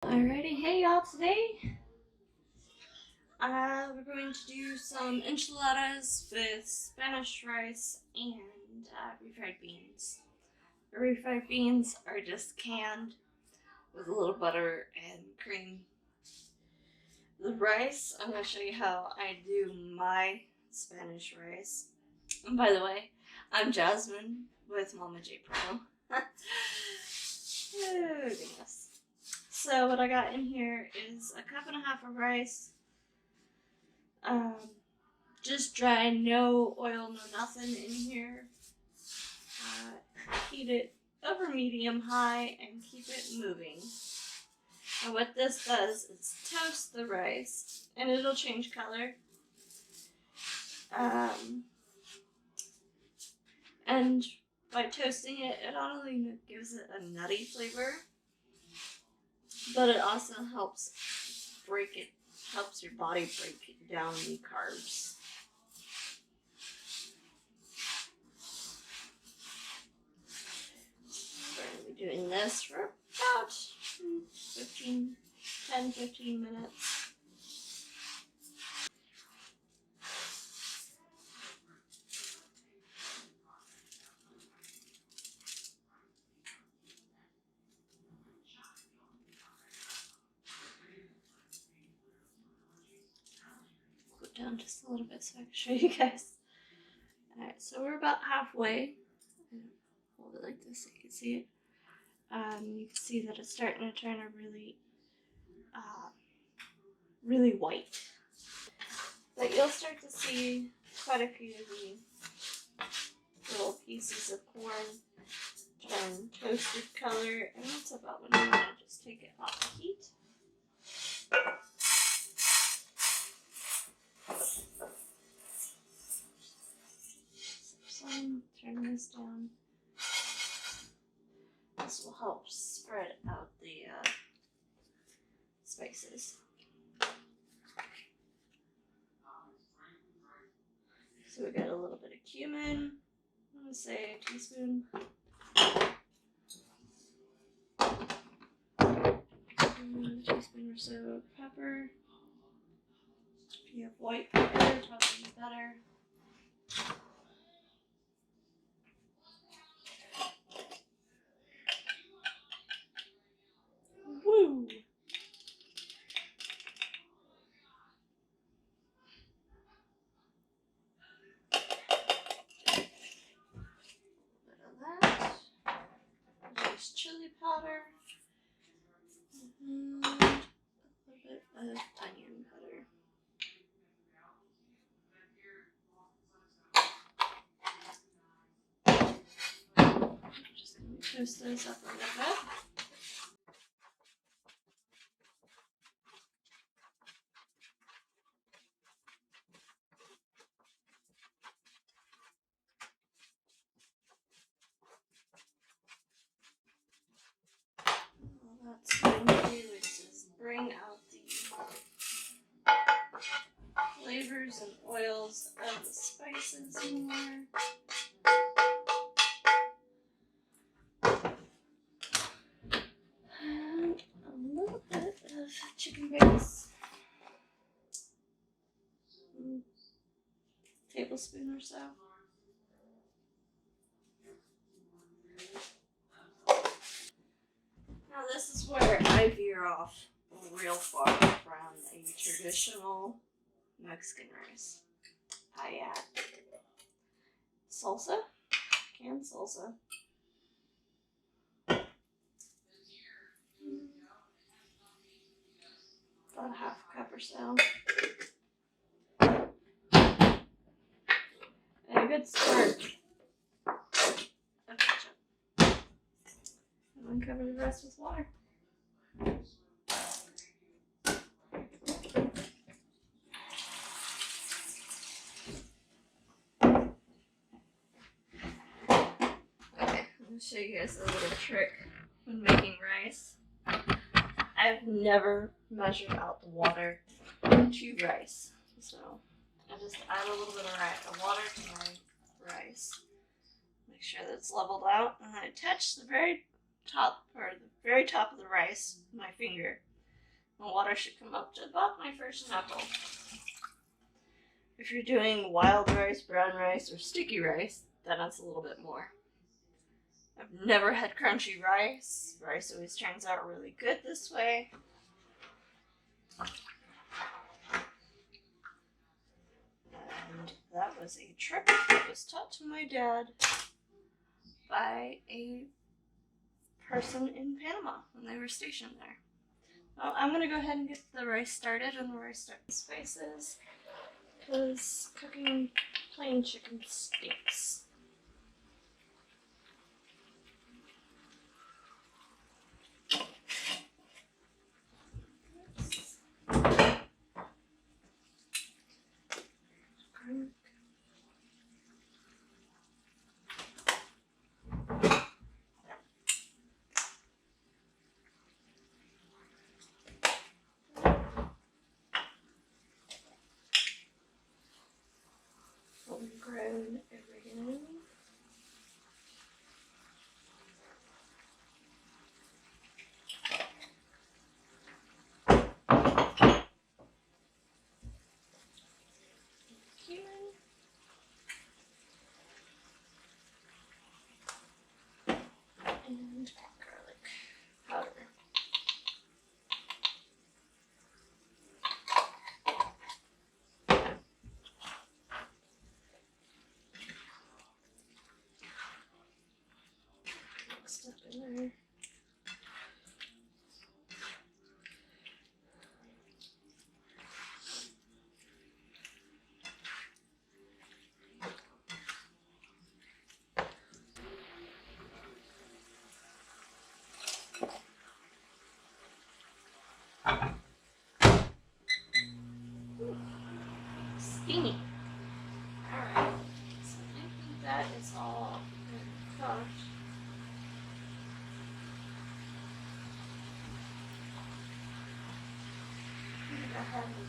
Alrighty, hey y'all, today we're going to do some enchiladas with Spanish rice and refried beans. The refried beans are just canned with a little butter and cream. The rice, I'm going to show you how I do my Spanish rice. And by the way, I'm Jasmine with Mama J Pro. Oh goodness. So what I got in here is a cup and a half of rice, just dry, no oil, no nothing in here. Heat it over medium high and keep it moving. And what this does is toast the rice, and it'll change color. And by toasting it, it not only gives it a nutty flavor, but it also helps your body break down the carbs. We're going to be doing this for about 10-15 minutes. Go down just a little bit so I can show you guys. Alright, so we're about halfway. Hold it like this so you can see it. You can see that it's starting to turn a really white. But you'll start to see quite a few of the little pieces of corn turn toasted color, and that's about when you want to just take it off the heat. So turn this down. This will help spread out the spices. So we got a little bit of cumin. I'm gonna say a teaspoon. A teaspoon or so of pepper. If you have white pepper, it's probably better. Woo! There's chili powder, and a little bit of onion powder. Just going to toast those up a little bit. All that's going to do is just bring out the flavors and oils of the spices more. And a little bit of chicken base. Tablespoon or so. Now this is where I veer off real far from a traditional Mexican rice. I add salsa, canned salsa. About a half a cup or so. And a good squirt of ketchup. And then cover the rest with water. Okay, I'm going to show you guys a little trick when making rice. I've never measured out the water to rice, so I just add a little bit of water to my rice. Make sure that it's leveled out, and then I touch the very top of the rice with my finger. The water should come up to about my first knuckle. If you're doing wild rice, brown rice, or sticky rice, then it's a little bit more. I've never had crunchy rice. Rice always turns out really good this way. And that was a trick that was taught to my dad by a person in Panama when they were stationed there. Well, I'm going to go ahead and get the rice started and the rice spices because cooking plain chicken stinks. Grown oregano. Cumin. And garlic powder. Mixed up in there. Steamy. Alright, so I think that is all cooked. Go ahead and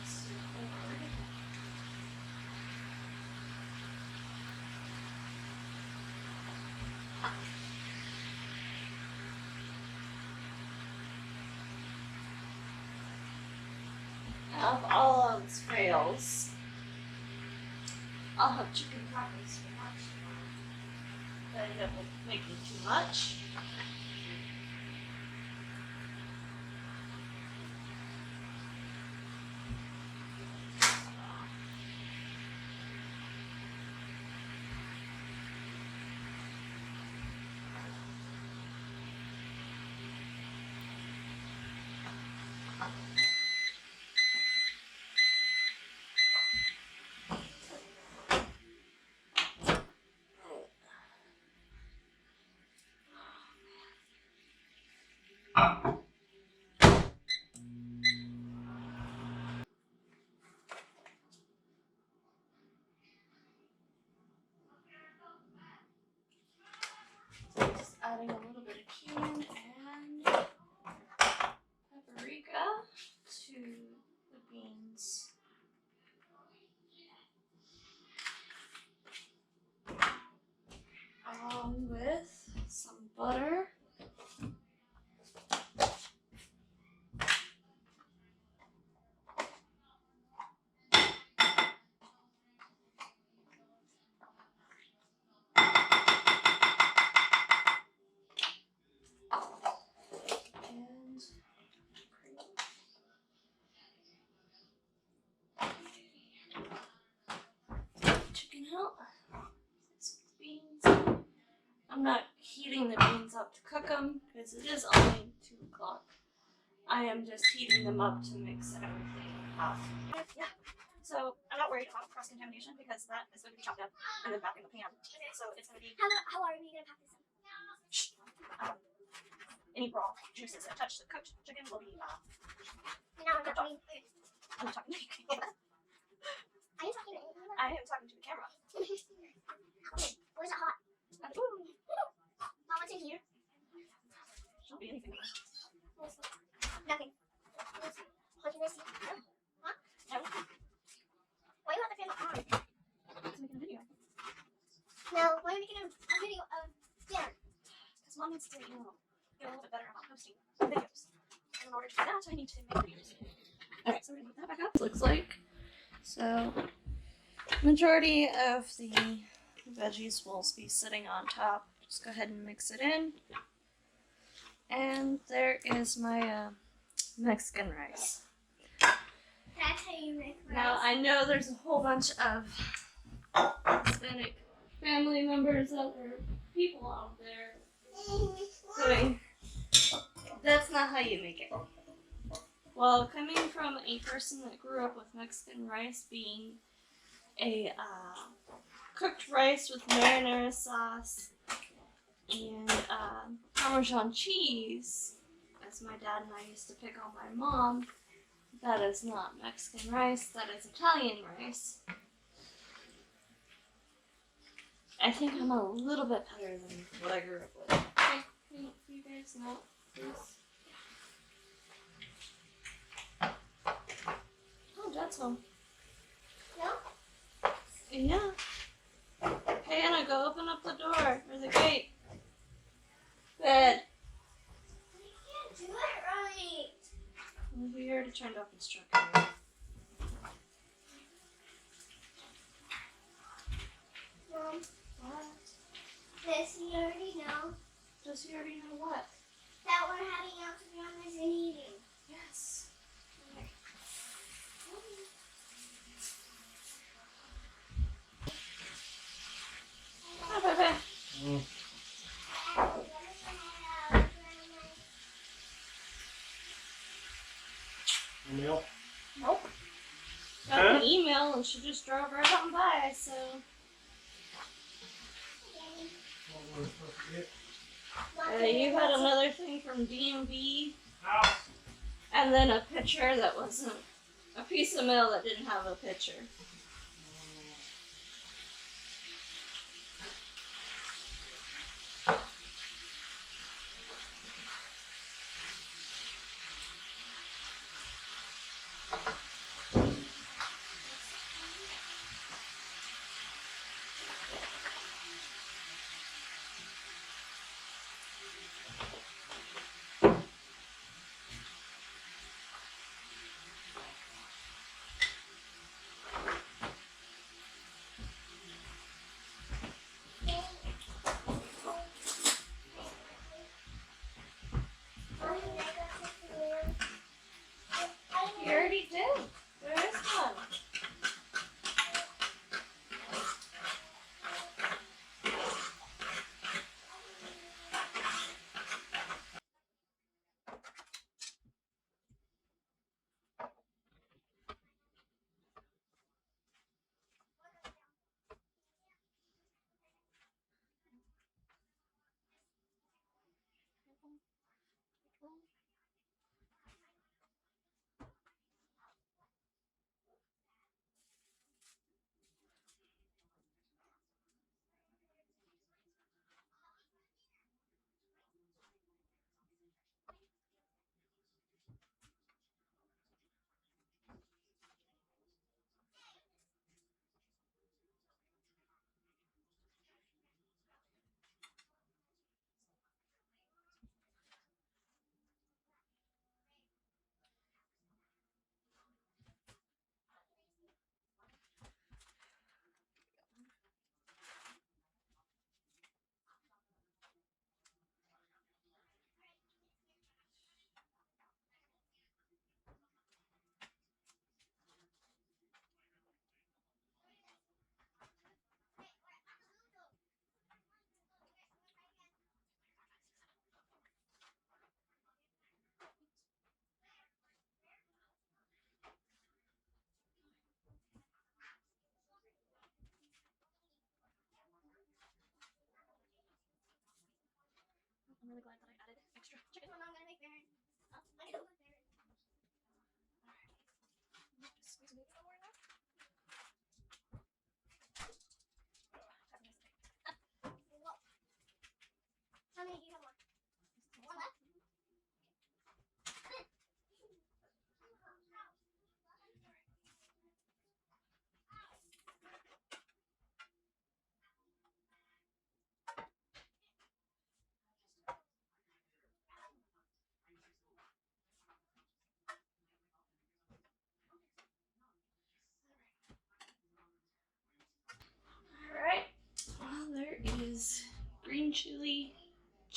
stir forward. Now, if all else fails, I'll have chicken tacos for lunch tomorrow. But I end up making too much. Just adding a little bit of cumin and paprika to the beans. Along with some butter. Chicken out. Beans. I'm not heating the beans up to cook them because it is only 2 o'clock. I am just heating them up to mix everything up. Yeah. So I'm not worried about cross contamination because that is going to be chopped up and then back in the pan. So it's going to be. How are we going to pack this in? Any raw juices that touch the cooked chicken will be. No, I'm not talking. I'm talking to you. Are you talking to anyone? I am talking to the camera. Okay. Or is it hot? Ooh. Mom, what's in here? Shouldn't be anything. Nothing. What can I see? Huh? No. Why do you have the fan on? It's making a video. No, why are we making a video of dinner? Because Mom needs to get a little bit better about posting videos. I don't know order to do that, I need to make videos. Alright, so we're gonna put that back up. Looks like. So, majority of the veggies will be sitting on top. Just go ahead and mix it in. And there is my Mexican rice. That's how you make rice. Now, I know there's a whole bunch of Hispanic family members, other people out there going, that's not how you make it. Well, coming from a person that grew up with Mexican rice being a cooked rice with marinara sauce and Parmesan cheese, as my dad and I used to pick on my mom, that is not Mexican rice, that is Italian rice. I think I'm a little bit better than what I grew up with. Okay, can you guys know, please? Oh, Dad's home. No? Yeah. Hey, Anna, go open up the door, or the gate. Good. You can't do it right. Well, we already turned off his truck. Mom, What? this you already know. Does he already know what? That we're having out pajamas and eating. Yes. Hi, Pepe. Email? Nope. Got an email and she just drove right on by, so. What we're supposed to get? You had another thing from DMV, House. and then a picture that wasn't a piece of mail that didn't have a picture.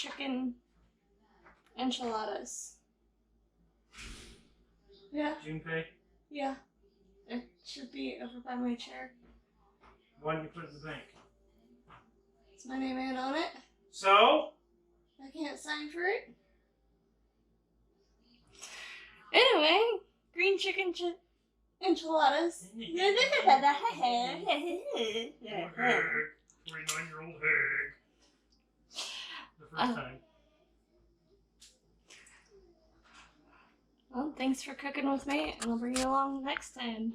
chicken enchiladas. Yeah, Junpei, yeah. It should be over by my chair. why didn't you put it in the bank? Is my name in on it? So? I can't sign for it. Enanyway, green chicken enchiladas. 49-year-old hag. The first time. Well, thanks for cooking with me, and I'll bring you along next time.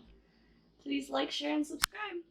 Please like, share, and subscribe.